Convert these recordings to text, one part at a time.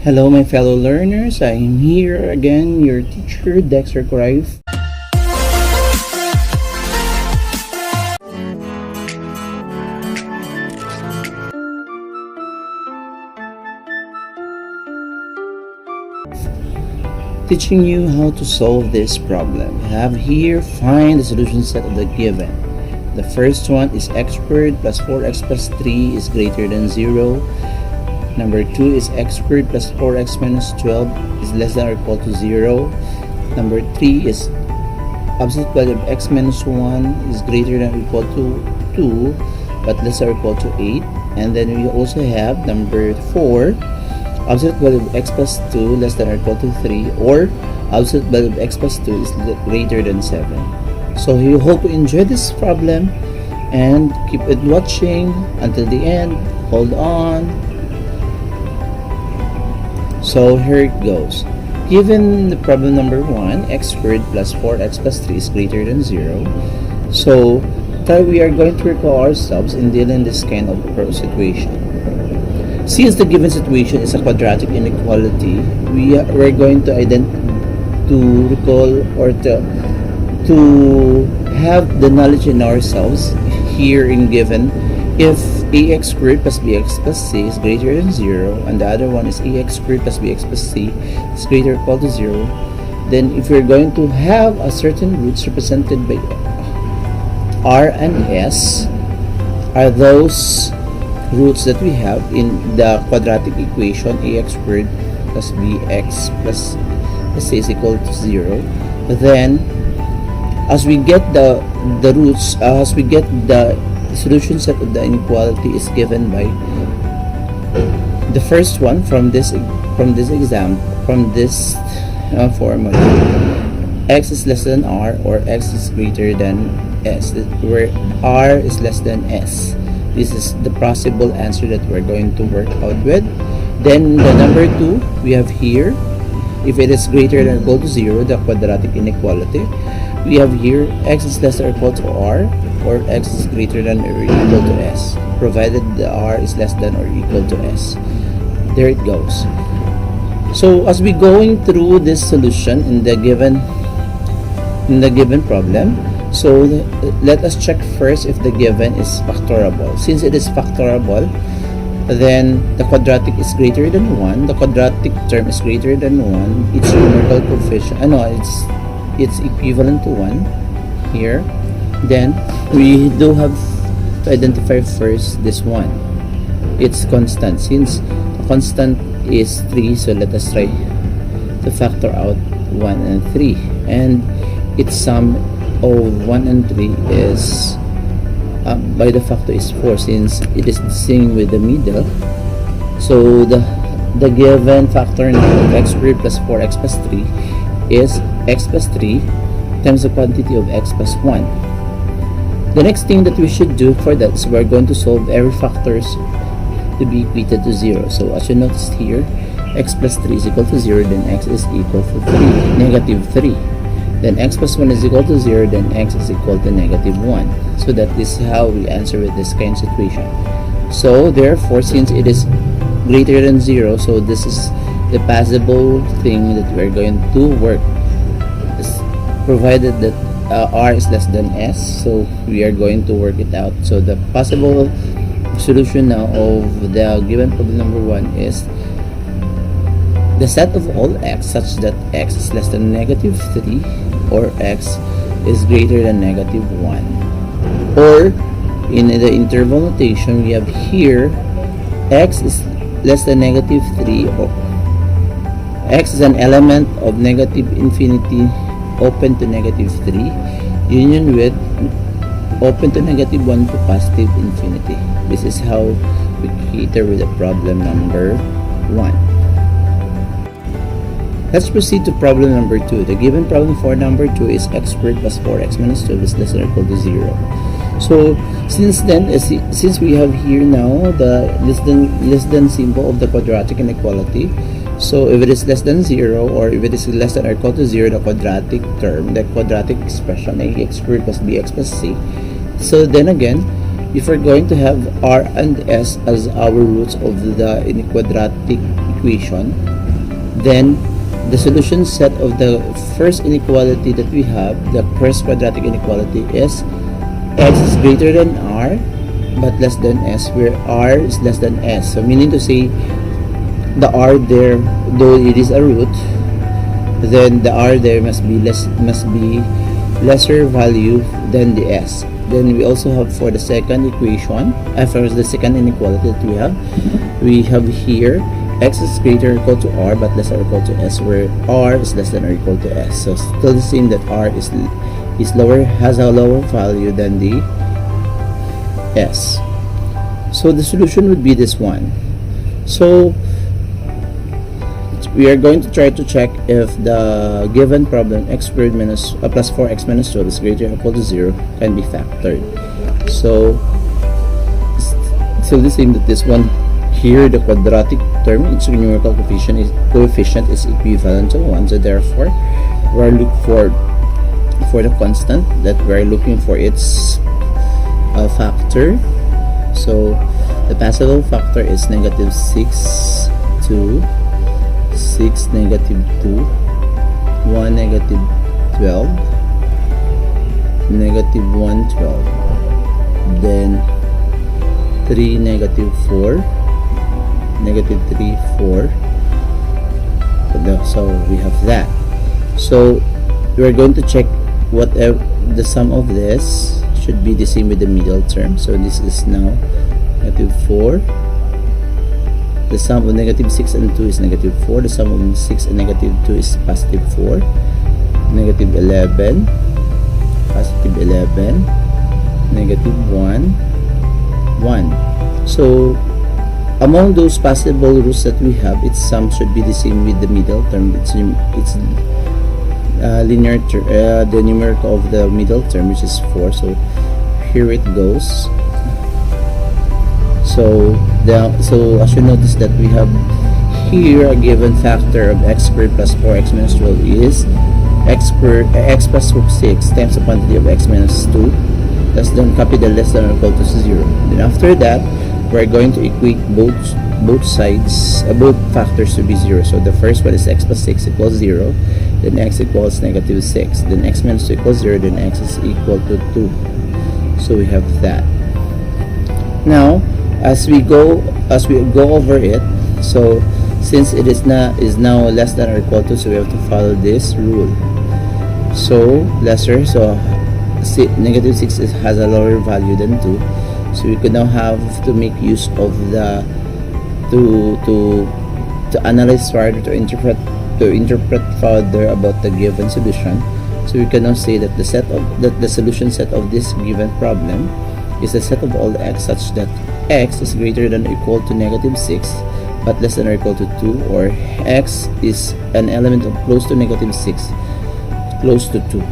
Hello, my fellow learners. I am here again, your teacher, Dexter Crive. Teaching you how to solve this problem. We have here, find the solution set of the given. The first one is x squared plus 4x plus 3 is greater than 0. Number 2 is x squared plus 4x minus 12 is less than or equal to 0. Number 3 is absolute value of x minus 1 is greater than or equal to 2 but less than or equal to 8. And then we also have number 4, absolute value of x plus 2 less than or equal to 3, or absolute value of x plus 2 is greater than 7. So we hope you enjoy this problem and keep it watching until the end. Hold on. So here it goes. Given the problem number 1, x squared plus 4x plus 3 is greater than 0. So we are going to recall ourselves in dealing this kind of situation. Since the given situation is a quadratic inequality, we're going to recall or to have the knowledge in ourselves here in given if ax squared plus bx plus c is greater than 0 and the other one is ax squared plus bx plus c is greater or equal to 0, then if we're going to have a certain roots represented by r and s, are those roots that we have in the quadratic equation ax squared plus bx plus c is equal to 0, then as we get the roots, as we get the solution set of the inequality is given by the first one from this formula, x is less than r or x is greater than s, where r is less than s. This is the possible answer that we're going to work out with. Then the number 2 we have here, if it is greater than or equal to 0, the quadratic inequality, we have here x is less than or equal to r or x is greater than or equal to s, provided the r is less than or equal to s. There it goes. So as we going through this solution in the given problem, so let us check first if the given is factorable. Since it is factorable, then the quadratic is greater than 1, the quadratic term is greater than 1, its numerical coefficient, it's equivalent to 1 here. Then we do have to identify first this one, it's constant. Since the constant is 3, so let us try to factor out 1 and 3, and its sum of 1 and 3 is by the factor is 4, since it is the same with the middle. So the given factor now of x squared plus 4x plus 3 is x plus 3 times the quantity of x plus 1. The next thing that we should do for that is we're going to solve every factors to be equated to 0. So as you noticed here, x plus 3 is equal to 0, then x is equal to 3, negative 3. Then x plus 1 is equal to 0, then x is equal to negative 1. So that is how we answer with this kind of situation. So therefore, since it is greater than 0, so this is the possible thing that we're going to work, provided that r is less than s, so we are going to work it out. So the possible solution now of the given problem number 1 is the set of all x such that x is less than negative 3 or x is greater than negative 1. Or in the interval notation, we have here x is less than negative 3, or x is an element of negative infinity open to negative 3 union with open to negative 1 to positive infinity. This is how we cater with the problem number 1. Let's proceed to problem number 2. The given problem for number 2 is x squared plus 4x minus 12 is less than or equal to 0. So since we have here now the less than symbol of the quadratic inequality, so if it is less than 0 or if it is less than or equal to 0, the quadratic term, the quadratic expression ax squared plus bx plus c. So then again, if we're going to have r and s as our roots of the quadratic equation, then the solution set of the first inequality that we have, the first quadratic inequality, is x is greater than r but less than s, where r is less than s. So meaning to say, the r there, though it is a root, then the r there must be lesser value than the s. Then we also have for the second equation, for the second inequality that we have here, x is greater or equal to r but less or equal to s, where r is less than or equal to s. So still the same, that r is lower, has a lower value than the s. So the solution would be this one. So we are going to try to check if the given problem x squared minus plus 4x minus 12 is greater or equal to 0 can be factored. So still the same, that this one here, the quadratic term, its numerical coefficient is equivalent to 1. So therefore we are looking for the constant that we are looking for its factor. So the possible factor is negative 6, 2, 6, negative 2, 1, negative 12, negative 1, 12, then 3, negative 4, negative 3, 4. So we have that. So we are going to check whatever the sum of this should be the same with the middle term. So this is now negative 4. The sum of negative 6 and 2 is negative 4. The sum of 6 and negative 2 is positive 4. Negative 11. Positive 11. Negative 1. 1. So among those possible roots that we have, its sum should be the same with the middle term. It's linear the numerical of the middle term, which is 4. So here it goes. So as you notice that we have here a given factor of x squared plus 4x minus 12 is x plus 6 times the quantity of x minus 2, less than, copy the less than or equal to 0. Then after that, we're going to equate both sides, both factors to be 0. So the first one is x plus 6 equals 0, then x equals negative 6, then x minus 2 equals 0, then x is equal to 2. So we have that. Now as we go over it, so since it is now less than or equal to, so we have to follow this rule. So lesser, so negative 6 has a lower value than 2, so we could now have to make use of the to analyze further, to interpret further about the given solution. So we can now say that the solution set of this given problem is the set of all the x such that x is greater than or equal to negative 6 but less than or equal to 2, or x is an element of close to negative 6 close to 2.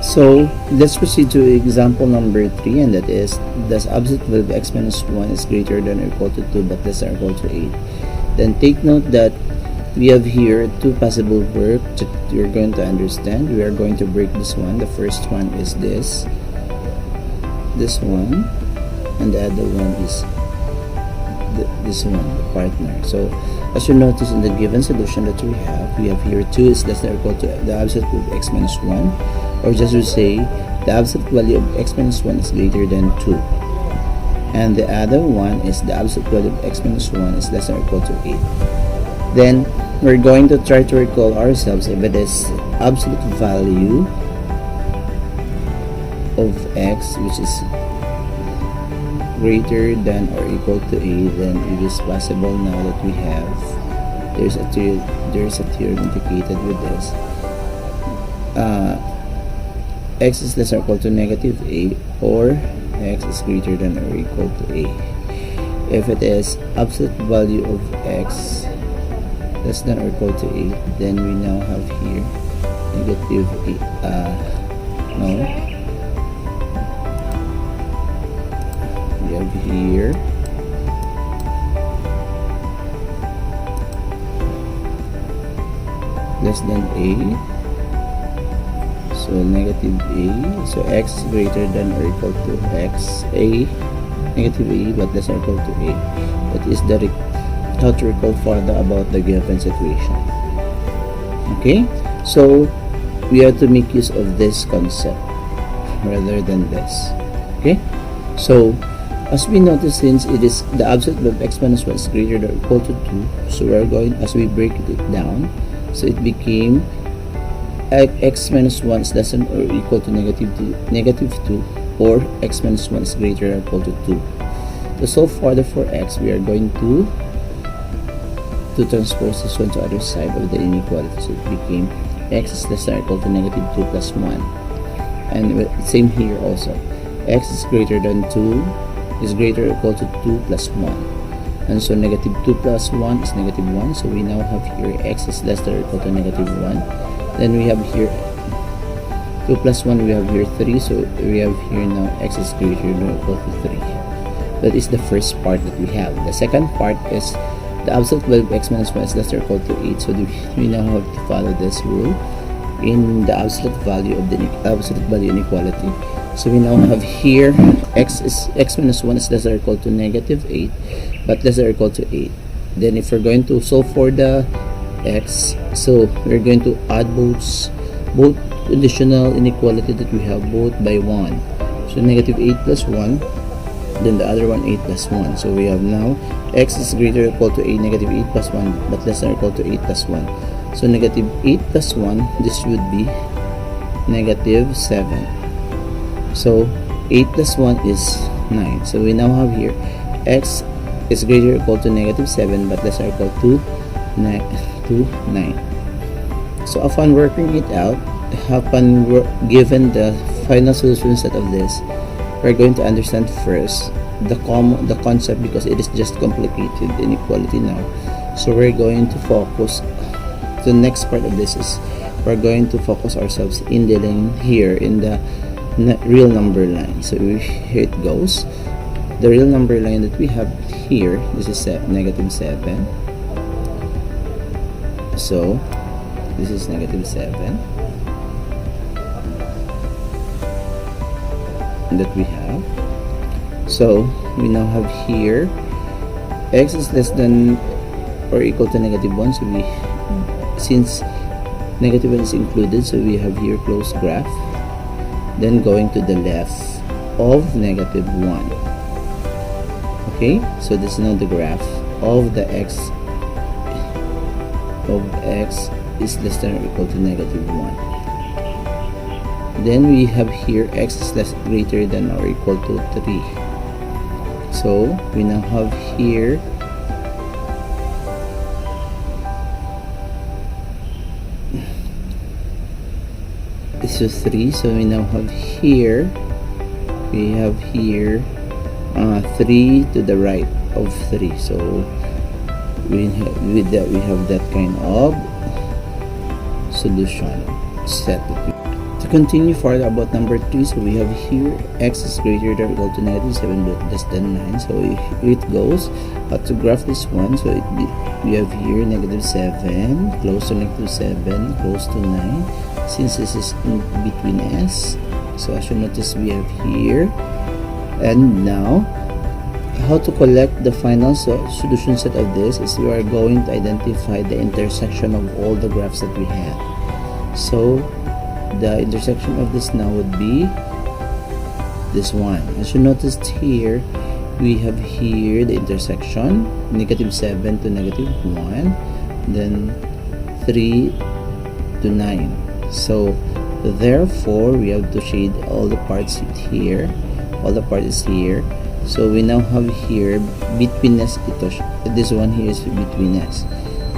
So let's proceed to example number 3, and that is, does absolute value of x minus 1 is greater than or equal to 2 but less than or equal to 8. Then take note that we have here two possible work that you're going to understand. We are going to break this one. The first one is this one, and the other one is this one, the partner. So as you notice in the given solution that we have here 2 is less than or equal to the absolute value of x minus 1, or just to say the absolute value of x minus 1 is greater than 2, and the other one is the absolute value of x minus 1 is less than or equal to 8. Then we're going to try to recall ourselves if it is absolute value of x which is greater than or equal to 8, then it is possible now that we have there's a theorem indicated with this. X is less than or equal to negative 8, or x is greater than or equal to 8. If it is absolute value of x less than or equal to 8, then we now have here negative 8, we have here less than a, so negative a, so x is greater than or equal to x, a, negative a but less than or equal to a. That is the how to recall further about the given situation. Okay, so we have to make use of this concept rather than this. Okay, so as we notice, since it is the absolute value of x minus 1 is greater than or equal to 2, so we're going, as we break it down, so it became x minus 1 is less than or equal to negative 2, or x minus 1 is greater than or equal to 2. To solve further for x, we are going to transpose this one to other side of the inequality, so it became x is less than or equal to negative 2 plus 1. And same here also, x is greater than 2 is greater or equal to 2 plus 1, and so negative 2 plus 1 is negative 1, so we now have here x is less than or equal to negative 1. Then we have here 2 plus 1, we have here 3, so we have here now x is greater than or equal to 3. That is the first part that we have. The second part is the absolute value of x minus 1 is less than or equal to 8, so we now have to follow this rule in the absolute value of the absolute value inequality. So we now have here x minus 1 is less than or equal to negative 8, but less than or equal to 8. Then if we're going to solve for the x, so we're going to add both additional inequality that we have both by 1. So negative 8 plus 1, then the other one 8 plus 1. So we have now x is greater or equal to 8, negative 8 plus 1, but less than or equal to 8 plus 1. So negative 8 plus 1, this would be negative 7. So 8 plus 1 is 9. So we now have here x is greater or equal to negative 7, but less than or equal to 9. So upon working it out, given the final solution set of this, we're going to understand first the concept, because it is just complicated inequality now. So we're going to focus, the next part of this is we're going to focus ourselves in dealing here in the real number line. So here it goes. The real number line that we have here, this is negative 7. So this is negative 7 that we have. So we now have here x is less than or equal to negative 1, so since negative 1 is included, so we have here closed graph, then going to the left of negative 1. Okay, so this is now the graph of the x is less than or equal to negative 1. Then we have here x is greater than or equal to 3. So we now have here this is 3. So we now have here 3 to the right of 3. So with that we have that kind of solution set. To continue further about number 3, so we have here x is greater than or equal to negative 7 but less than 9. So if it goes to graph this one, so we have here negative 7, close to negative 7, close to 9, since this is in between s. So as you notice, we have here, and now how to collect the final solution set of this is we are going to identify the intersection of all the graphs that we have. So the intersection of this now would be this one. As you noticed here, we have here the intersection negative 7 to negative 1, then 3 to 9. So therefore we have to shade all the parts here, all the part is here. So we now have here between us, this one here is between us.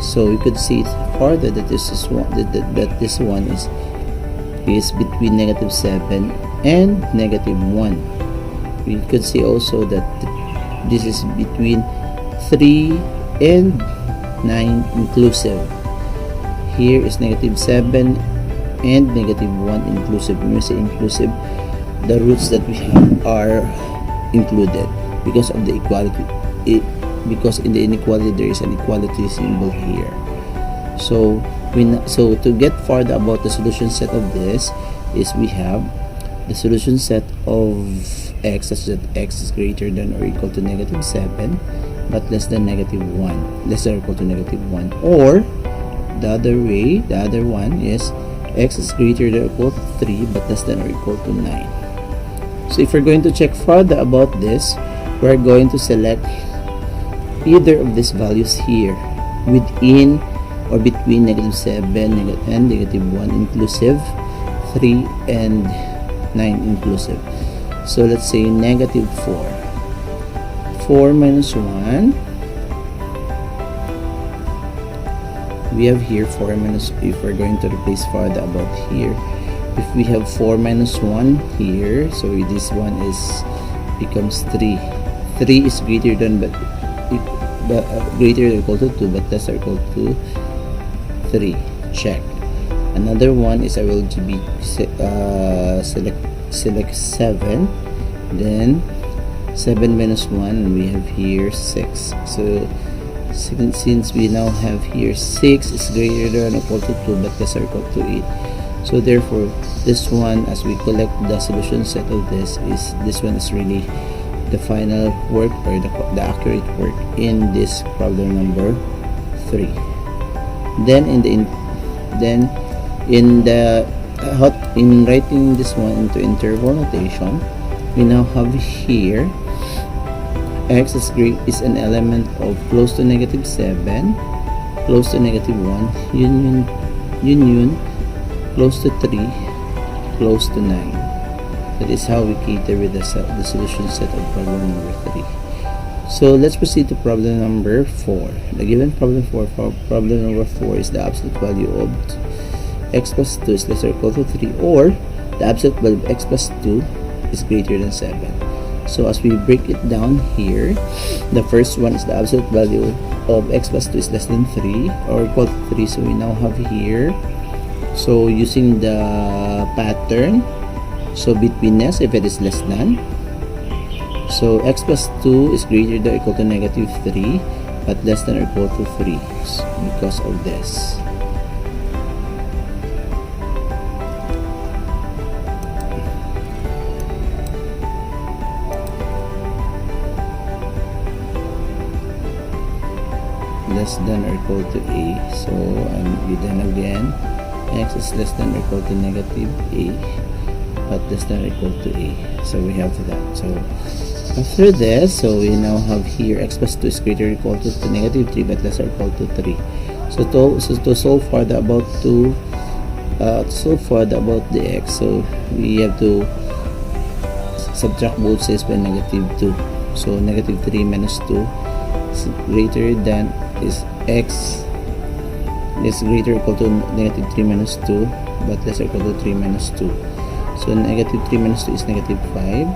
So we could see further that this is one, that this one is between negative 7 and negative 1. We could see also that this is between 3 and 9 inclusive. Here is negative 7 and negative 1 inclusive. When we say inclusive, the roots that we have are included because of the equality. Because in the inequality there is an equality symbol here. So to get further about the solution set of this is we have the solution set of x such that x is greater than or equal to negative 7, but less than negative 1, less than or equal to negative 1. Or the other way, the other one is x is greater than or equal to 3 but less than or equal to 9. So if we're going to check further about this, we're going to select either of these values here within or between negative 7 and negative 1 inclusive, 3 and 9 inclusive. So let's say negative 4. 4 minus 1. We have here 4 minus, if we're going to replace further about here, if we have 4 minus 1 here, so this one is becomes 3. 3 is greater than greater or equal to 2 but less or equal to 3. Check. Another one is I will be select 7, then 7 minus 1, we have here 6. So since we now have here 6 is greater than or equal to 2 but less or equal to 8, so therefore this one, as we collect the solution set of this one is really the final work or the accurate work in this problem number 3. Then in writing this one into interval notation, we now have here x is an element of close to negative 7, close to negative 1, union close to 3, close to 9. That is how we cater with the solution set of problem number 3. So let's proceed to problem number 4. The given problem for problem number 4 is the absolute value of x plus 2 is less or equal to 3, or the absolute value of x plus 2 is greater than 7. So as we break it down here, the first one is the absolute value of x plus 2 is less than 3 or equal to 3. So we now have here, so using the pattern, so betweenness, if it is less than, so x plus 2 is greater than or equal to negative 3 but less than or equal to 3 because of this. Less than or equal to a, so then again x is less than or equal to negative a but less than or equal to a, so we have that. So after this, so we now have here x plus 2 is greater or equal to negative 3 but less or equal to 3. So to solve further about the x, so we have to subtract both sides by negative 2. So negative 3 minus 2 is greater than x is greater or equal to negative 3 minus 2 but less or equal to 3 minus 2. So negative 3 minus 2 is negative 5,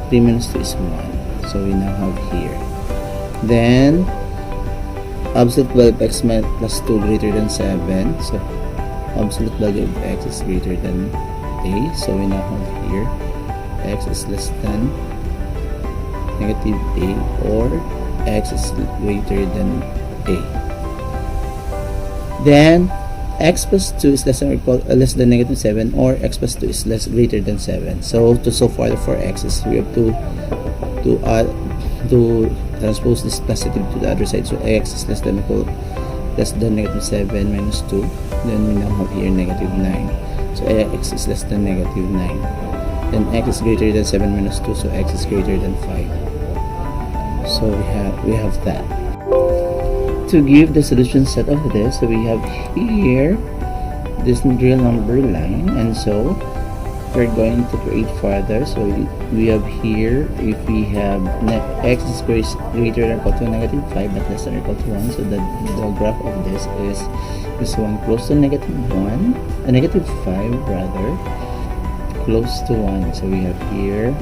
3 minus 2 is 1. So we now have here, then absolute value of x plus 2 greater than 7, so absolute value of x is greater than a, so we now have here x is less than negative a or x is greater than a. Then x plus 2 is less than negative 7 or x plus 2 is greater than 7. So to solve for x's, we have to transpose this positive to the other side. So x is less than negative 7 minus 2. Then we now have here negative 9. So x is less than negative 9. Then x is greater than 7 minus 2. So x is greater than 5. So we have that. To give the solution set of this, so we have here this real number line, and so we're going to create further. So we have here, if we have x is greater than or equal to negative 5 but less than or equal to 1, so the graph of this is this one close to negative 1, negative 5 rather, close to 1. So we have here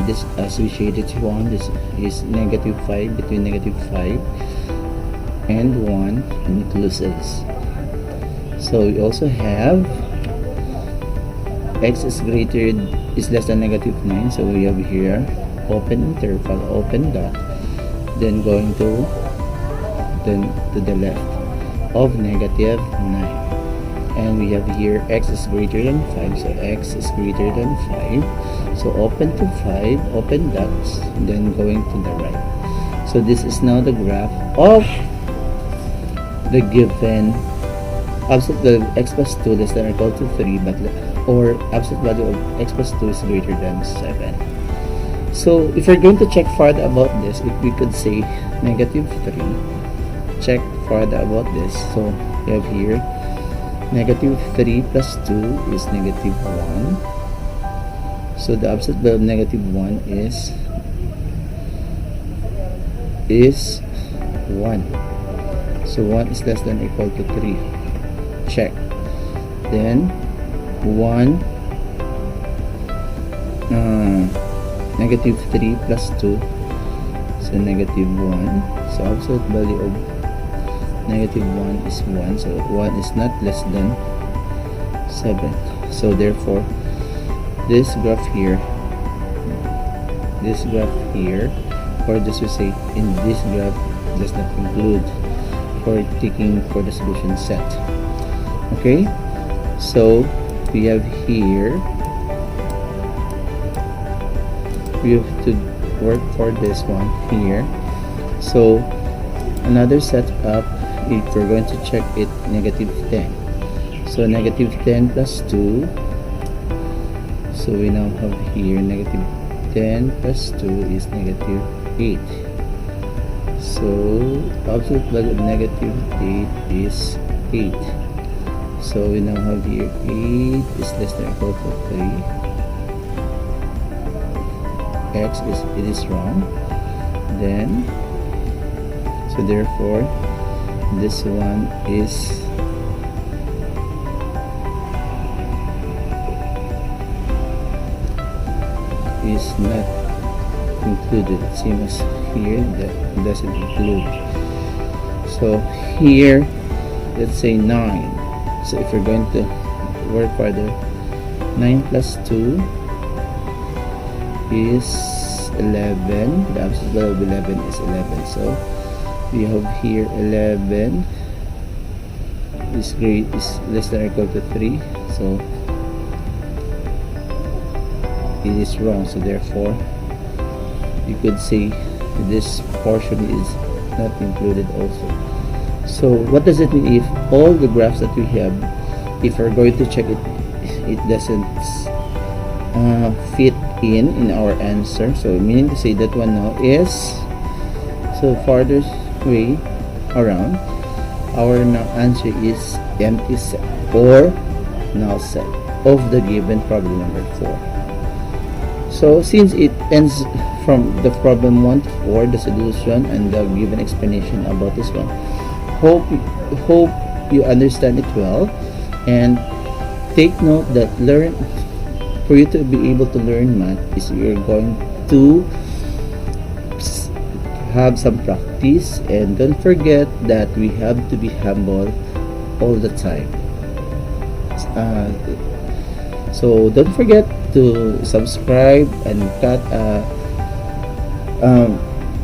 this as we shaded one, this is negative 5, between negative 5 and 1 inclusives. So we also have x is less than negative 9, so we have here open interval, open dot, then going to the left of negative 9. And we have here x is greater than 5, so x is greater than 5, so open to 5, open dots, then going to the right. So this is now the graph of the given absolute value of x plus 2 less than or equal to 3, but or absolute value of x plus 2 is greater than 7. So if we're going to check further about this, we could say negative 3. Check further about this. So we have here negative 3 plus 2 is negative 1. So the absolute value of negative 1 is 1. So 1 is less than or equal to 3. Check. Then 1 negative 3 plus 2, so negative 1. So absolute value of negative 1 is 1. So 1 is not less than 7. So therefore this graph here, or just to say in this graph, does not include for taking for the solution set. Okay, so we have here, we have to work for this one here. So another setup, if we're going to check it, negative 10. So negative 10 plus 2. So we now have here negative 10 plus 2 is negative 8. So absolute value of negative 8 is 8. So we now have here 8 is less than or equal to 3. X is, it is wrong. Then so therefore this one is not included. Same as here, that doesn't include. So here, let's say 9. So if we're going to work further, 9 plus 2 is 11. The absolute value of 11 is 11. So we have here 11 is less than or equal to 3. So it is wrong. So therefore you could say this portion is not included also. So what does it mean if all the graphs that we have, if we're going to check it, it doesn't fit in our answer? So meaning to say that one now is, so farther way around, our now answer is empty set or null set of the given problem number 4. So since it ends from the problem 1 to 4, the solution and the given explanation about this one, hope you understand it well, and take note that for you to be able to learn math is you're going to have some practice, and don't forget that we have to be humble all the time. So don't forget to subscribe and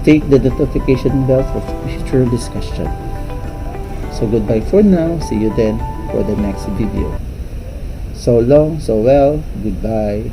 take the notification bell for future discussion. So goodbye for now. See you then for the next video. So long, so well. Goodbye.